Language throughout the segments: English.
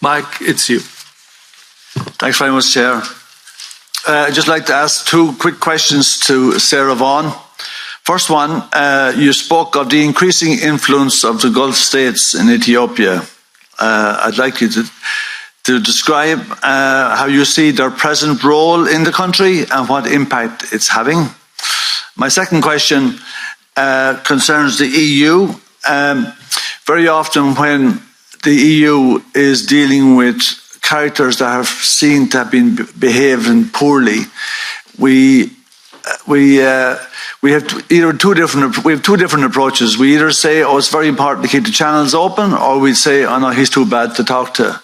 Mike, it's you. Thanks very much, Chair. I'd just like to ask two quick questions to Sarah Vaughan. First one, you spoke of the increasing influence of the Gulf states in Ethiopia. I'd like you to describe how you see their present role in the country and what impact it's having. My second question concerns the EU. Very often when the EU is dealing with characters that have seen to have been behaving poorly, we have two different approaches. We either say, oh, it's very important to keep the channels open, or we say, oh no, he's too bad to talk to.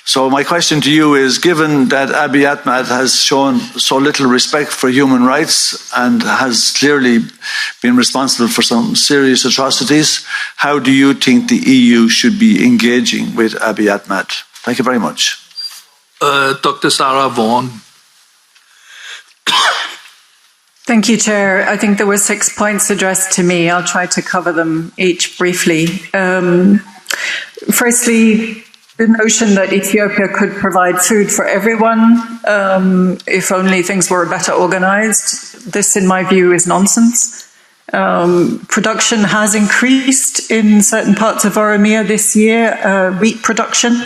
So my question to you is, given that Abiy Ahmed has shown so little respect for human rights and has clearly been responsible for some serious atrocities, how do you think the EU should be engaging with Abiy Ahmed? Thank you very much. Dr. Sarah Vaughan. Thank you, Chair. I think there were 6 points addressed to me. I'll try to cover them each briefly. Firstly, the notion that Ethiopia could provide food for everyone if only things were better organized. This, in my view, is nonsense. Production has increased in certain parts of Oromia this year, wheat production,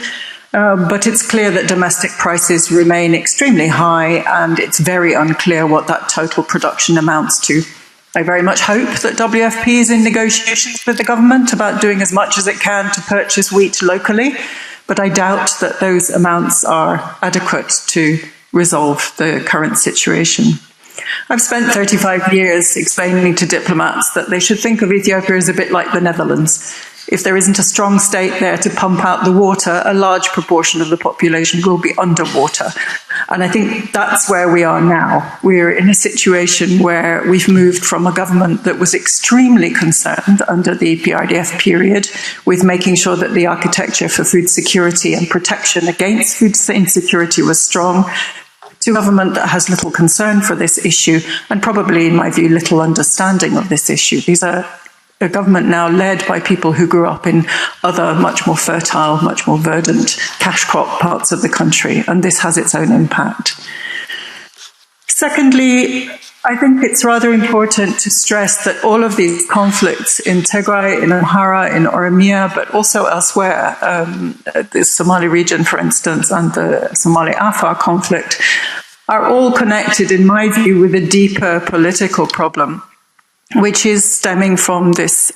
but it's clear that domestic prices remain extremely high, and it's very unclear what that total production amounts to. I very much hope that WFP is in negotiations with the government about doing as much as it can to purchase wheat locally, but I doubt that those amounts are adequate to resolve the current situation. I've spent 35 years explaining to diplomats that they should think of Ethiopia as a bit like the Netherlands. If there isn't a strong state there to pump out the water, a large proportion of the population will be underwater. And I think that's where we are now. We're in a situation where we've moved from a government that was extremely concerned under the PRDF period with making sure that the architecture for food security and protection against food insecurity was strong, to a government that has little concern for this issue and probably, in my view, little understanding of this issue. These are a government now led by people who grew up in other much more fertile, much more verdant cash crop parts of the country, and this has its own impact. Secondly, I think it's rather important to stress that all of these conflicts in Tigray, in Amhara, in Oromia, but also elsewhere, the Somali region, for instance, and the Somali-Afar conflict, are all connected, in my view, with a deeper political problem, which is stemming from this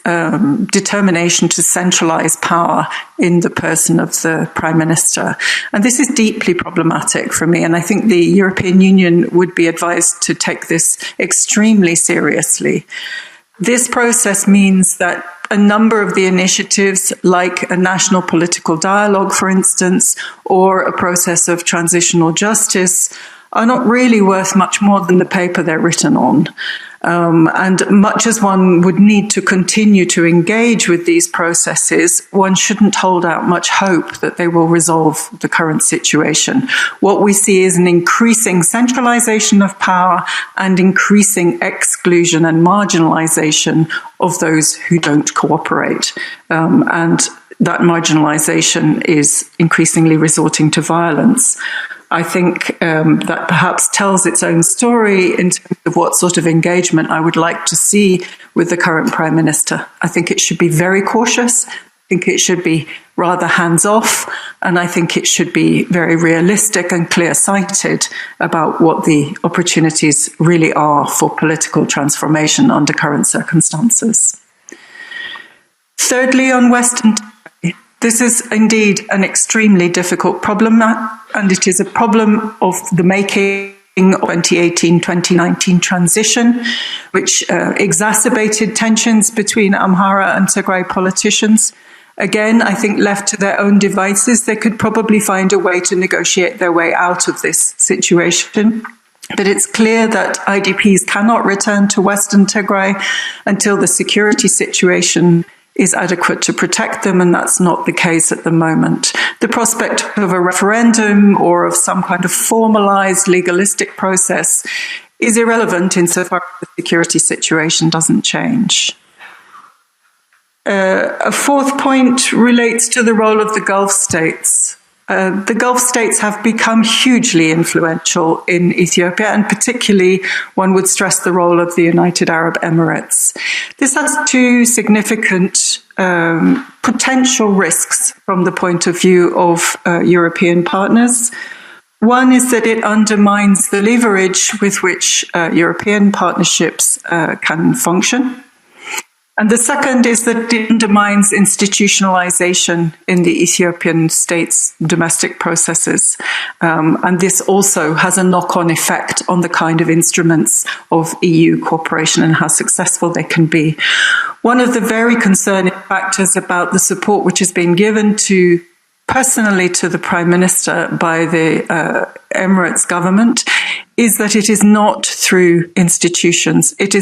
determination to centralize power in the person of the Prime Minister. And this is deeply problematic for me, and I think the European Union would be advised to take this extremely seriously. This process means that a number of the initiatives, like a national political dialogue, for instance, or a process of transitional justice, are not really worth much more than the paper they're written on. And much as one would need to continue to engage with these processes, one shouldn't hold out much hope that they will resolve the current situation. What we see is an increasing centralization of power and increasing exclusion and marginalization of those who don't cooperate. And that marginalization is increasingly resorting to violence. I think that perhaps tells its own story in terms of what sort of engagement I would like to see with the current Prime Minister. I think it should be very cautious. I think it should be rather hands-off. And I think it should be very realistic and clear-sighted about what the opportunities really are for political transformation under current circumstances. Thirdly, on Western this is indeed an extremely difficult problem, and it is a problem of the making of 2018-2019 transition, which exacerbated tensions between Amhara and Tigray politicians. Again, I think left to their own devices, they could probably find a way to negotiate their way out of this situation. But it's clear that IDPs cannot return to Western Tigray until the security situation is adequate to protect them, and that's not the case at the moment. The prospect of a referendum or of some kind of formalized legalistic process is irrelevant insofar as the security situation doesn't change. A fourth point relates to the role of the Gulf states. The Gulf states have become hugely influential in Ethiopia, and particularly one would stress the role of the United Arab Emirates. This has two significant potential risks from the point of view of European partners. One is that it undermines the leverage with which European partnerships can function. And the second is that it undermines institutionalization in the Ethiopian state's domestic processes. And this also has a knock-on effect on the kind of instruments of EU cooperation and how successful they can be. One of the very concerning factors about the support which has been given to personally to the Prime Minister by the Emirates government is that it is not through institutions. It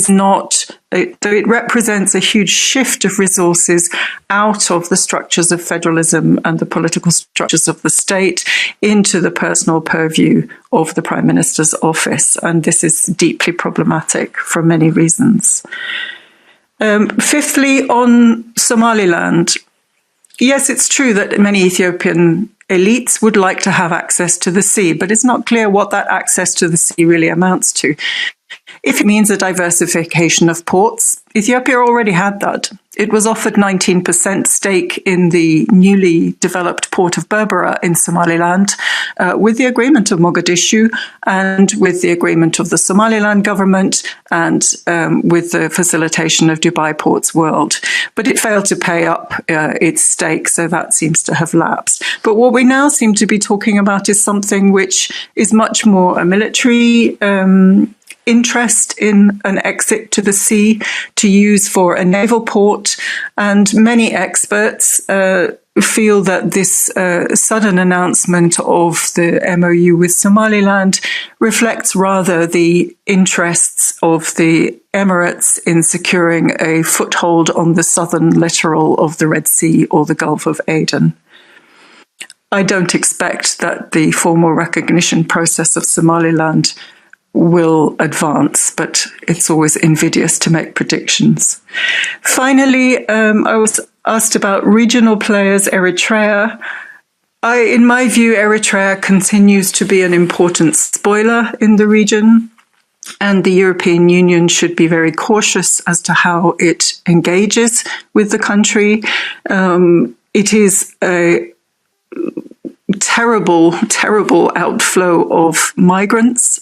represents a huge shift of resources out of the structures of federalism and the political structures of the state into the personal purview of the Prime Minister's office. And this is deeply problematic for many reasons. Fifthly, on Somaliland, yes, it's true that many Ethiopian elites would like to have access to the sea, but it's not clear what that access to the sea really amounts to. If it means a diversification of ports, Ethiopia already had that. It was offered 19% stake in the newly developed port of Berbera in Somaliland with the agreement of Mogadishu and with the agreement of the Somaliland government and with the facilitation of Dubai Ports World. But it failed to pay up its stake, so that seems to have lapsed. But what we now seem to be talking about is something which is much more a military interest in an exit to the sea to use for a naval port, and many experts feel that this sudden announcement of the MOU with Somaliland reflects rather the interests of the Emirates in securing a foothold on the southern littoral of the Red Sea or the Gulf of Aden. I don't expect that the formal recognition process of Somaliland will advance, but it's always invidious to make predictions. Finally, I was asked about regional players, Eritrea. In my view, Eritrea continues to be an important spoiler in the region, and the European Union should be very cautious as to how it engages with the country. It is a terrible outflow of migrants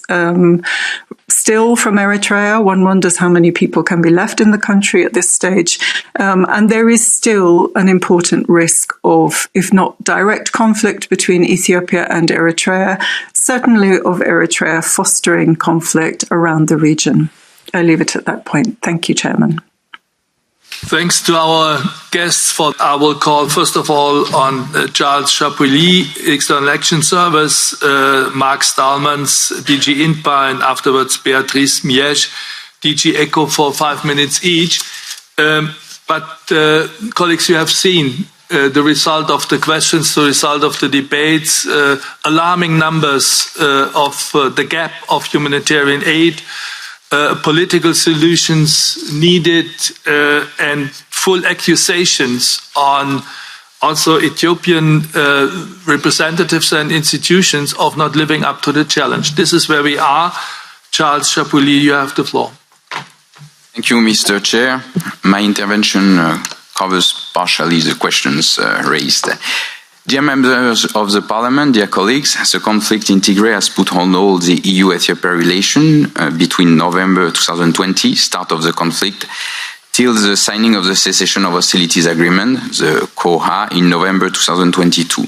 still from Eritrea. One wonders how many people can be left in the country at this stage. And there is still an important risk of, if not direct conflict between Ethiopia and Eritrea, certainly of Eritrea fostering conflict around the region. I leave it at that point. Thank you, Chairman. Thanks to our guests. I will call first of all on Charles Chapuis, External Action Service, Mark Stallmans, DG INPA, and afterwards Beatrice Miege, DG ECHO for 5 minutes each. But colleagues, you have seen the result of the questions, the result of the debates, alarming numbers of the gap of humanitarian aid, political solutions needed, and full accusations on also Ethiopian representatives and institutions of not living up to the challenge. This is where we are. Charles Chapuis, you have the floor. Thank you, Mr. Chair. My intervention covers partially the questions raised. Dear members of the Parliament, dear colleagues, the conflict in Tigray has put on hold the EU-Ethiopia relation between November 2020, start of the conflict, till the signing of the cessation of hostilities agreement, the COHA, in November 2022.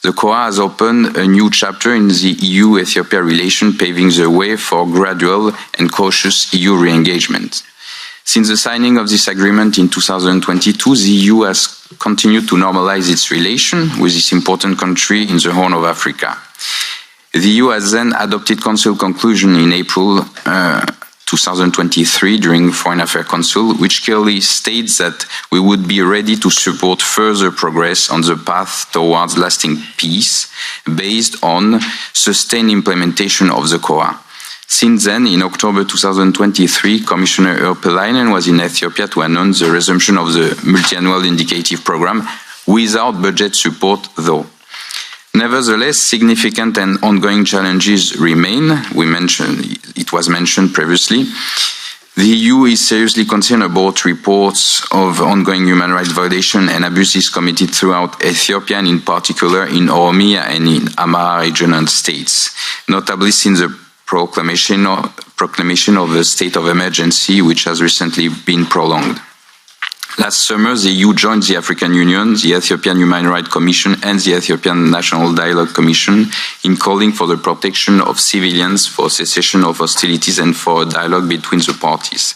The COHA has opened a new chapter in the EU-Ethiopia relation, paving the way for gradual and cautious EU re-engagement. Since the signing of this agreement in 2022, the EU has continued to normalize its relation with this important country in the Horn of Africa. The EU has then adopted Council conclusion in April 2023 during Foreign Affairs Council, which clearly states that we would be ready to support further progress on the path towards lasting peace based on sustained implementation of the COHA. Since then, in October 2023, Commissioner Urpilainen was in Ethiopia to announce the resumption of the multi-annual indicative program without budget support, though. Nevertheless, significant and ongoing challenges remain. It was mentioned previously. The EU is seriously concerned about reports of ongoing human rights violation and abuses committed throughout Ethiopia, and in particular in Oromia and in Amhara regional states, notably since the proclamation of the state of emergency, which has recently been prolonged. Last summer, the EU joined the African Union, the Ethiopian Human Rights Commission, and the Ethiopian National Dialogue Commission in calling for the protection of civilians, for cessation of hostilities, and for a dialogue between the parties.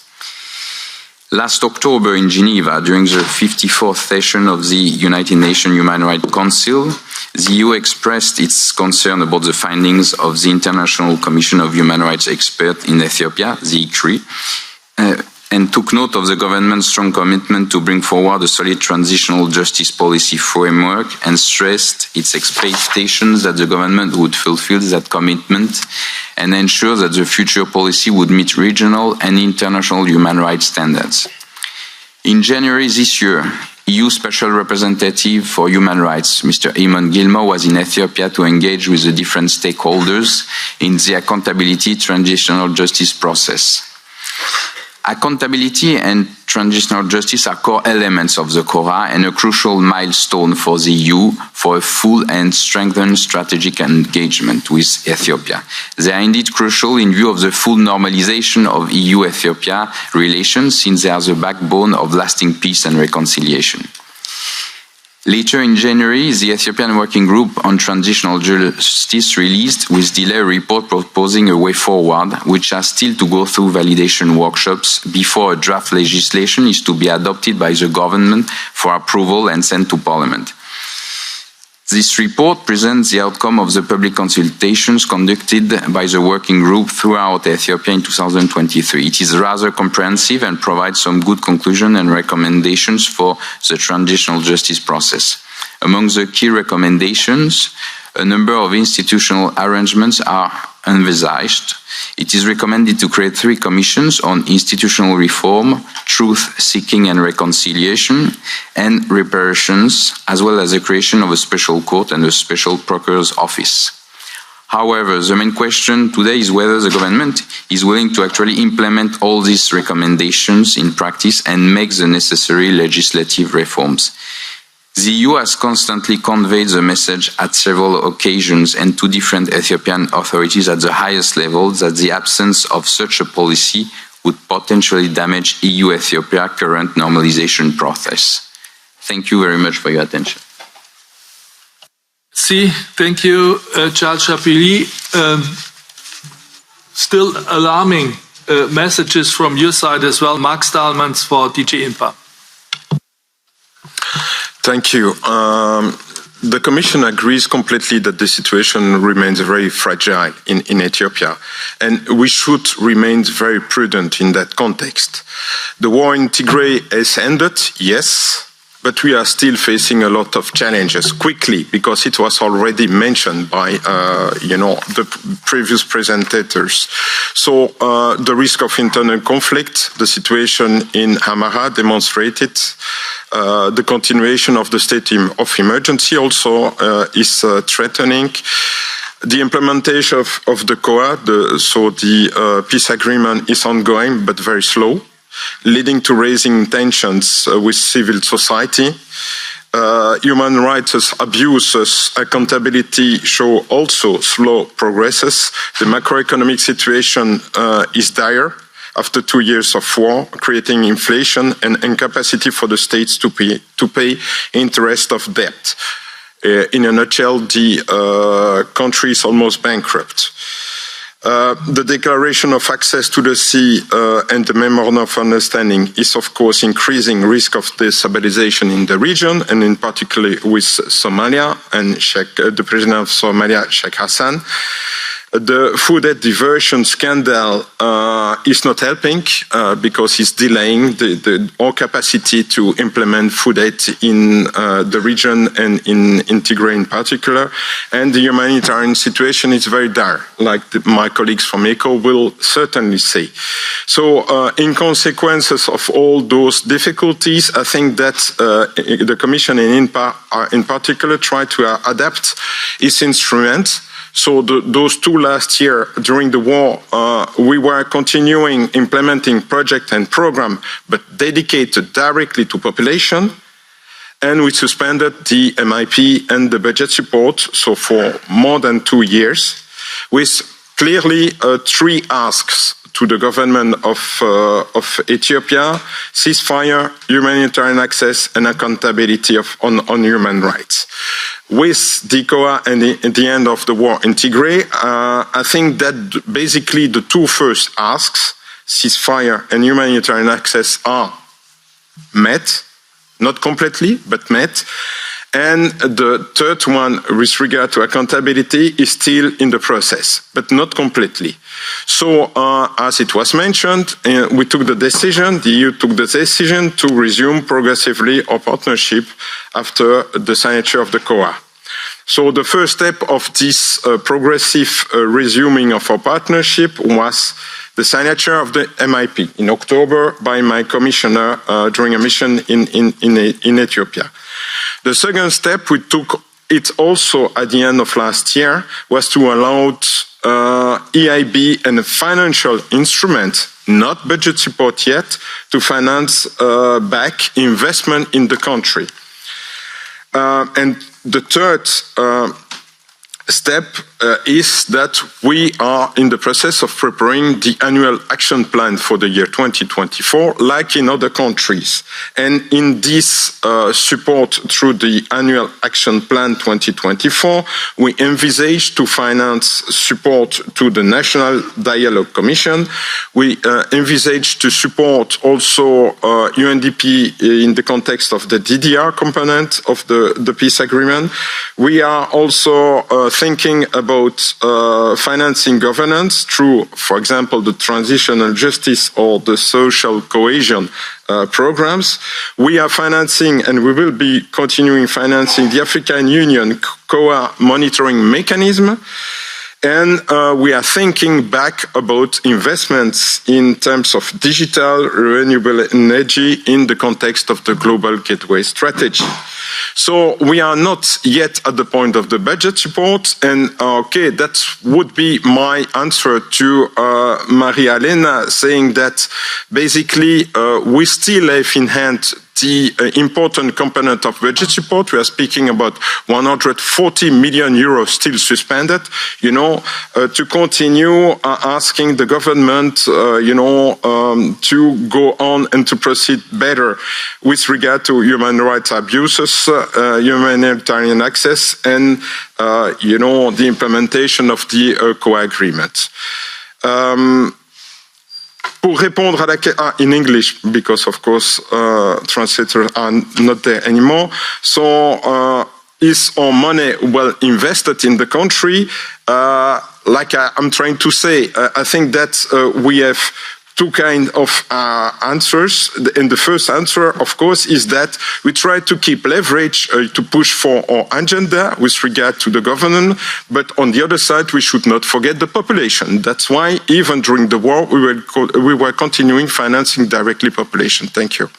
Last October in Geneva, during the 54th session of the United Nations Human Rights Council, the EU expressed its concern about the findings of the International Commission of Human Rights Experts in Ethiopia, the ICRI, and took note of the government's strong commitment to bring forward a solid transitional justice policy framework, and stressed its expectations that the government would fulfill that commitment and ensure that the future policy would meet regional and international human rights standards. In January this year, EU Special Representative for Human Rights, Mr. Eamon Gilmore, was in Ethiopia to engage with the different stakeholders in the accountability transitional justice process. Accountability and transitional justice are core elements of the CORA and a crucial milestone for the EU for a full and strengthened strategic engagement with Ethiopia. They are indeed crucial in view of the full normalization of EU-Ethiopia relations, since they are the backbone of lasting peace and reconciliation. Later in January, the Ethiopian Working Group on Transitional Justice released with delay a report proposing a way forward, which has still to go through validation workshops before a draft legislation is to be adopted by the government for approval and sent to Parliament. This report presents the outcome of the public consultations conducted by the working group throughout Ethiopia in 2023. It is rather comprehensive and provides some good conclusions and recommendations for the transitional justice process. Among the key recommendations, a number of institutional arrangements are envisaged. It is recommended to create 3 commissions on institutional reform, truth-seeking and reconciliation, and reparations, as well as the creation of a special court and a special procureur's office. However, the main question today is whether the government is willing to actually implement all these recommendations in practice and make the necessary legislative reforms. The EU has constantly conveyed the message at several occasions and to different Ethiopian authorities at the highest level that the absence of such a policy would potentially damage EU-Ethiopia current normalization process. Thank you very much for your attention. Thank you, Charles Chapuis. Still alarming messages from your side as well. Mark Stallmans for DG INPA. Thank you. The Commission agrees completely that the situation remains very fragile in Ethiopia, and we should remain very prudent in that context. The war in Tigray has ended, yes, but we are still facing a lot of challenges quickly, because it was already mentioned by the previous presentators. So the risk of internal conflict, the situation in Amhara demonstrated. The continuation of the state of emergency also is threatening. The implementation of the COA, the peace agreement, is ongoing but very slow, leading to raising tensions with civil society. Human rights abuses, accountability show also slow progresses. The macroeconomic situation is dire after 2 years of war, creating inflation and incapacity for the states to pay interest of debt. In a nutshell, the country is almost bankrupt. The declaration of access to the sea and the memorandum of understanding is, of course, increasing risk of destabilization in the region, and in particular with Somalia and the president of Somalia, Sheikh Hassan. The food aid diversion scandal is not helping because it's delaying our capacity to implement food aid in the region and in Tigray in particular. And the humanitarian situation is very dire, like my colleagues from ECHO will certainly say. So in consequences of all those difficulties, I think that the Commission and INPA are in particular try to adapt its instruments. So those two last year during the war, we were continuing implementing project and program, but dedicated directly to population. And we suspended the MIP and the budget support, so for more than 2 years, with clearly 3 asks to the government of Ethiopia: ceasefire, humanitarian access, and accountability on human rights. With the COA and the end of the war in Tigray, I think that basically the 2 first asks, ceasefire and humanitarian access, are met, not completely, but met. And the third one, with regard to accountability, is still in the process, but not completely. So, as it was mentioned, we took the decision, the EU took the decision to resume progressively our partnership after the signature of the COA. So the first step of this progressive resuming of our partnership was the signature of the MIP in October by my commissioner during a mission in Ethiopia. The second step, we took it also at the end of last year, was to allow EIB and a financial instrument, not budget support yet, to finance back investment in the country. And the third step is that we are in the process of preparing the annual action plan for the year 2024, like in other countries. And in this support through the annual action plan 2024, we envisage to finance support to the National Dialogue Commission. We envisage to support also UNDP in the context of the DDR component of the peace agreement. We are also thinking about financing governance through, for example, the transitional justice or the social cohesion programs. We are financing, and we will be continuing financing, the African Union COA monitoring mechanism. And we are thinking back about investments in terms of digital renewable energy in the context of the Global Gateway Strategy. So we are not yet at the point of the budget support, and okay, that would be my answer to Maria Elena, saying that basically we still have in hand the important component of budget support. We are speaking about 140 million euros still suspended, to continue asking the government, to go on and to proceed better with regard to human rights abuses, humanitarian access, and, the implementation of the COA agreement. Pour répondre à la in English, because of course translators are not there anymore. So is our money well invested in the country? Like I'm trying to say, I think that we have 2 kinds of answers. And the first answer, of course, is that we try to keep leverage to push for our agenda with regard to the government. But on the other side, we should not forget the population. That's why even during the war, we were continuing financing directly population. Thank you.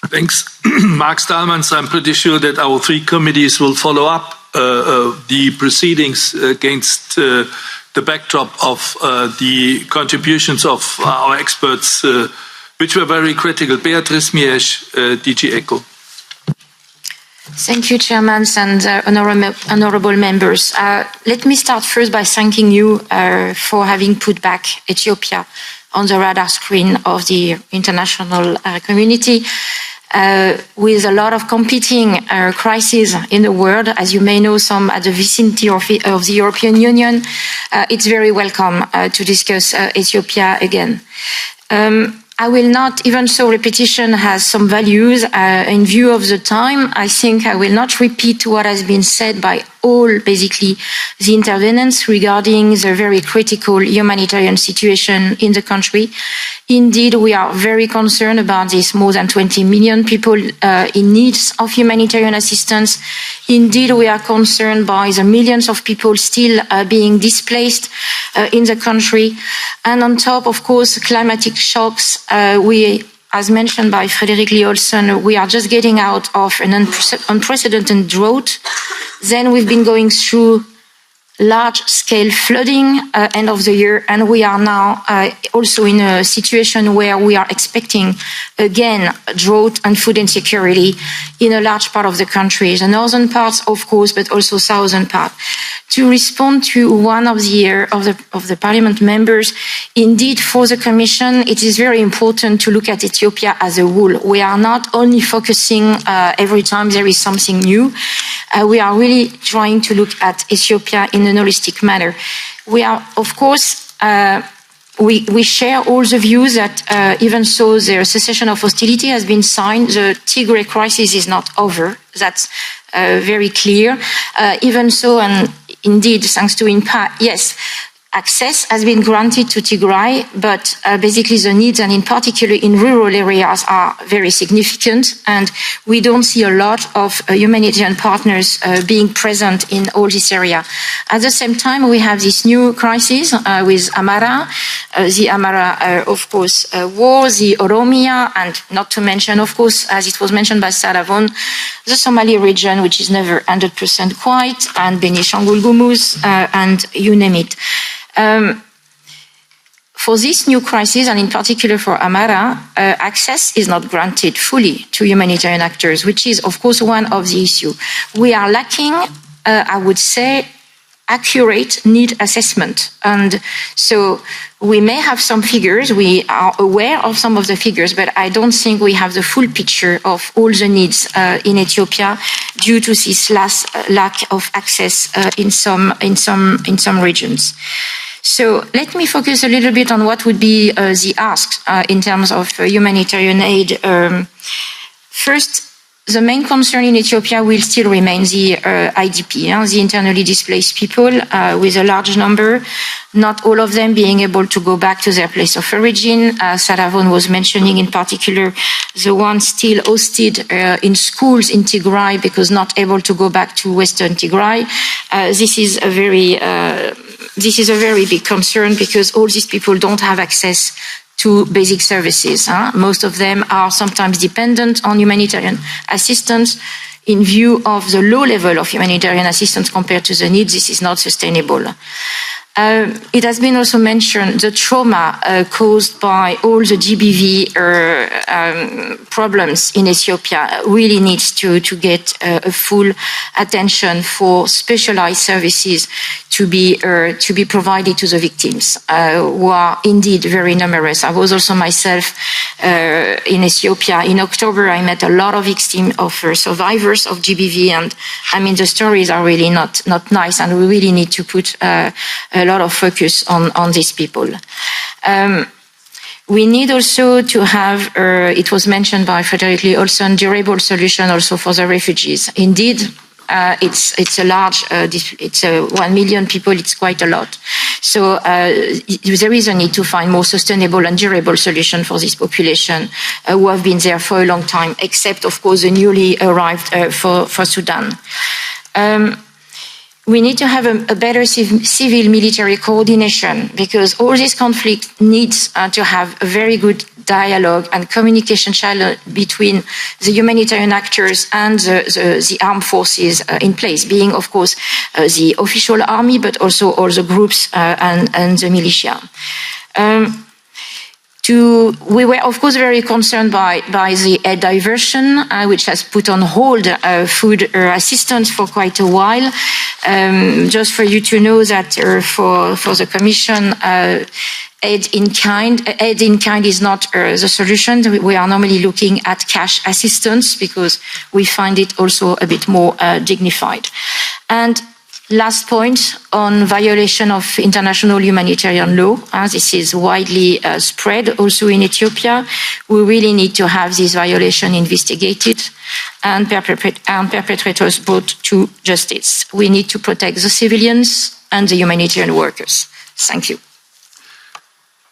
Thanks. Mark Stallmans, I'm pretty sure that our 3 committees will follow up the proceedings against the backdrop of the contributions of our experts, which were very critical. Beatrice Miesch, DG ECHO. Thank you, Chairman and honorable members. Let me start first by thanking you for having put back Ethiopia on the radar screen of the international community. With a lot of competing crises in the world, as you may know, some at the vicinity of the European Union, it's very welcome to discuss Ethiopia again. I will not, even so repetition has some values, in view of the time, I think I will not repeat what has been said by all, basically, the intervenants regarding the very critical humanitarian situation in the country. Indeed, we are very concerned about this more than 20 million people in need of humanitarian assistance. Indeed, we are concerned by the millions of people still being displaced in the country. And on top, of course, climatic shocks, as mentioned by Frederick Lee Olsen, we are just getting out of an unprecedented drought. Then we've been going through large-scale flooding end of the year, and we are now also in a situation where we are expecting, again, drought and food insecurity in a large part of the country, the northern parts, of course, but also southern part. To respond to one of the Parliament members, indeed, for the Commission, it is very important to look at Ethiopia as a whole. We are not only focusing every time there is something new. We are really trying to look at Ethiopia in an holistic manner. We are, of course, we share all the views that even so the cessation of hostility has been signed, the Tigray crisis is not over. That's very clear. Even so, and indeed, thanks to INPA, yes, access has been granted to Tigray, but basically the needs, and in particular in rural areas, are very significant, and we don't see a lot of humanitarian partners being present in all this area. At the same time, we have this new crisis with Amara, the Amara, of course, war, the Oromia, and not to mention, of course, as it was mentioned by Saravon, the Somali region, which is never 100% quiet, and Benishangul Gumuz, and you name it. For this new crisis, and in particular for Amara, access is not granted fully to humanitarian actors, which is, of course, one of the issues. We are lacking, I would say, accurate need assessment. And so we may have some figures, we are aware of some of the figures, but I don't think we have the full picture of all the needs in Ethiopia due to this lack of access in some regions. So let me focus a little bit on what would be the asks in terms of humanitarian aid. First, the main concern in Ethiopia will still remain the IDP, the internally displaced people, with a large number, not all of them being able to go back to their place of origin. Saravon was mentioning in particular the ones still hosted in schools in Tigray because not able to go back to Western Tigray. This is a very big concern because all these people don't have access to basic services. Most of them are sometimes dependent on humanitarian assistance. In view of the low level of humanitarian assistance compared to the needs, this is not sustainable. It has been also mentioned the trauma caused by all the GBV problems in Ethiopia really needs to get a full attention for specialized services to be provided to the victims, who are indeed very numerous. I was also myself in Ethiopia. In October, I met a lot of victims of survivors of GBV, and I mean the stories are really not nice, and we really need to put a lot of focus on these people. We need also to have, it was mentioned by Frederick Lee Olsen, durable solution also for the refugees. Indeed, it's a large, it's 1 million people, it's quite a lot. So there is a need to find more sustainable and durable solution for this population who have been there for a long time, except of course the newly arrived for Sudan. We need to have a better civil-military coordination because all this conflict needs to have a very good dialogue and communication channel between the humanitarian actors and the armed forces in place, being, of course, the official army, but also all the groups and the militia. We were, of course, very concerned by the aid diversion, which has put on hold food assistance for quite a while. Just for you to know that for the Commission, aid in kind is not the solution. We are normally looking at cash assistance because we find it also a bit more dignified. And Last point on violation of international humanitarian law. This is widely spread also in Ethiopia. We really need to have this violation investigated and perpetrators brought to justice. We need to protect the civilians and the humanitarian workers. Thank you.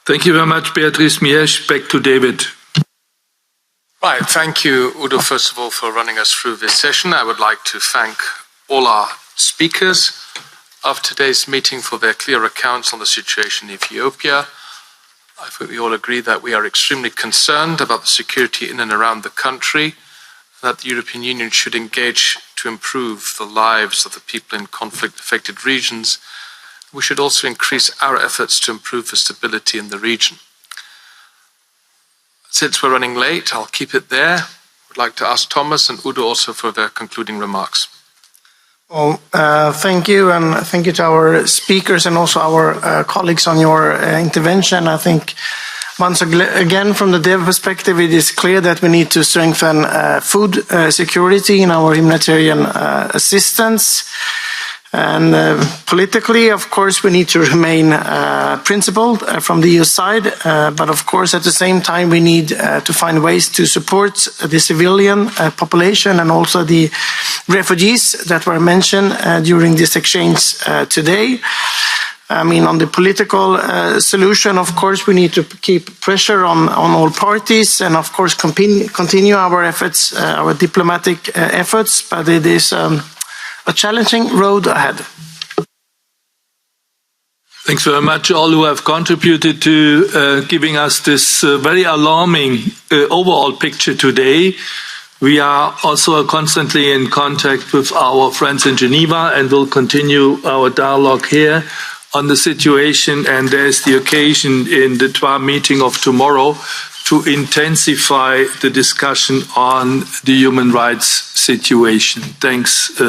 Thank you very much, Beatrice Miesch. Back to David. Right, thank you, Udo, first of all, for running us through this session. I would like to thank all our speakers of today's meeting for their clear accounts on the situation in Ethiopia. I think we all agree that we are extremely concerned about the security in and around the country, that the European Union should engage to improve the lives of the people in conflict-affected regions. We should also increase our efforts to improve the stability in the region. Since we're running late, I'll keep it there. I'd like to ask Thomas and Udo also for their concluding remarks. Well, thank you, and thank you to our speakers and also our colleagues on your intervention. I think once again, from the DEV perspective, it is clear that we need to strengthen food security in our humanitarian assistance. And politically, of course, we need to remain principled from the EU side. But of course, at the same time, we need to find ways to support the civilian population and also the refugees that were mentioned during this exchange today. I mean, on the political solution, of course, we need to keep pressure on all parties and, of course, continue our efforts, our diplomatic efforts. But it is a challenging road ahead. Thanks very much, all who have contributed to giving us this very alarming overall picture today. We are also constantly in contact with our friends in Geneva and will continue our dialogue here on the situation. And there's the occasion in the TWA meeting of tomorrow to intensify the discussion on the human rights situation. Thanks.